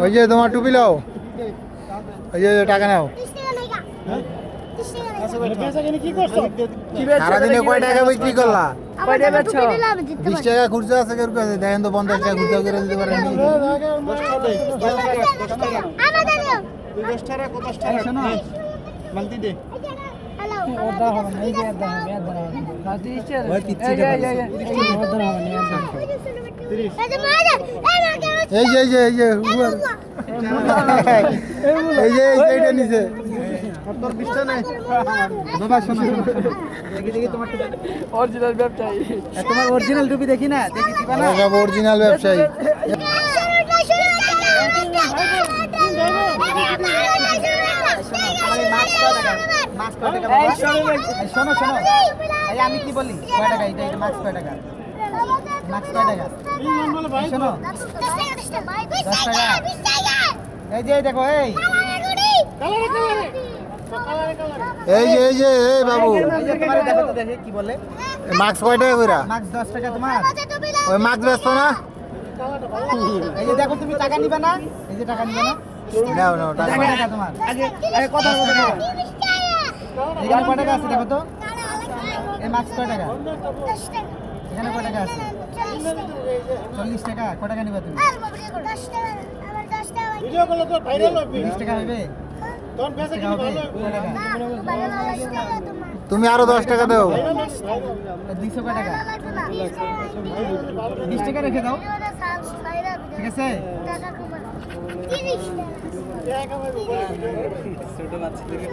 ওই যে তোমার টুপি লাও, ওই যে টাকা নাও। সারাদিনে কয় টাকা বিক্রি করলা? 20 টাকা খুচরা আছে, কেউ কাছে দেখেন তো 50 টাকা খুচরা করে দিতে পারেন। এই যে এই যে এই যে এই যে এইটা নিচে তোর 20 টা নাই বাবা। শোনো শোনো, দেখি দেখি তোমার অরিজিনাল ব্যবসায়ী, তোমার অরিজিনাল টুপি দেখি না, দেখি দিবা না? সব অরিজিনাল ব্যবসায়ী। শোনো শোনো, আমি কি বলি, কয় টাকা এটা? এটা মাস্ক কয় টাকা? মাস্ক কয় টাকা? শোনো 10 টাকা। এই যে দেখো, এই এই যে এই যে এই বাবু, তোমারে দেখো তো, দেখে কি বলে। মাস্ক কয় টাকা কইরা? মাস্ক 10 টাকা। তোমার ওই মাস্ক বেচছো না? এই যে দেখো, তুমি টাকা নিবে না? এই যে টাকা নিবে না? নাও নাও টাকা। তোমার আগে কথা বলো। এখানে কয় টাকা আছে দেখো তো? এই মাস্ক কয় টাকা? 10 টাকা। এখানে কয় টাকা আছে? 40 টাকা। কয় টাকা নিবা তুমি? 10 টাকা। আবার 10 টাকা ভিডিও করলে তো ভাইরাল হবে। 20 টাকা হবে? তোর পয়সা কি ভালো? তুমি আরো 10 টাকা দাও। 200 কয় টাকা? 20 টাকা রেখে দাও, ঠিক আছে? 30 টাকা। ছোট বাচ্চা থেকে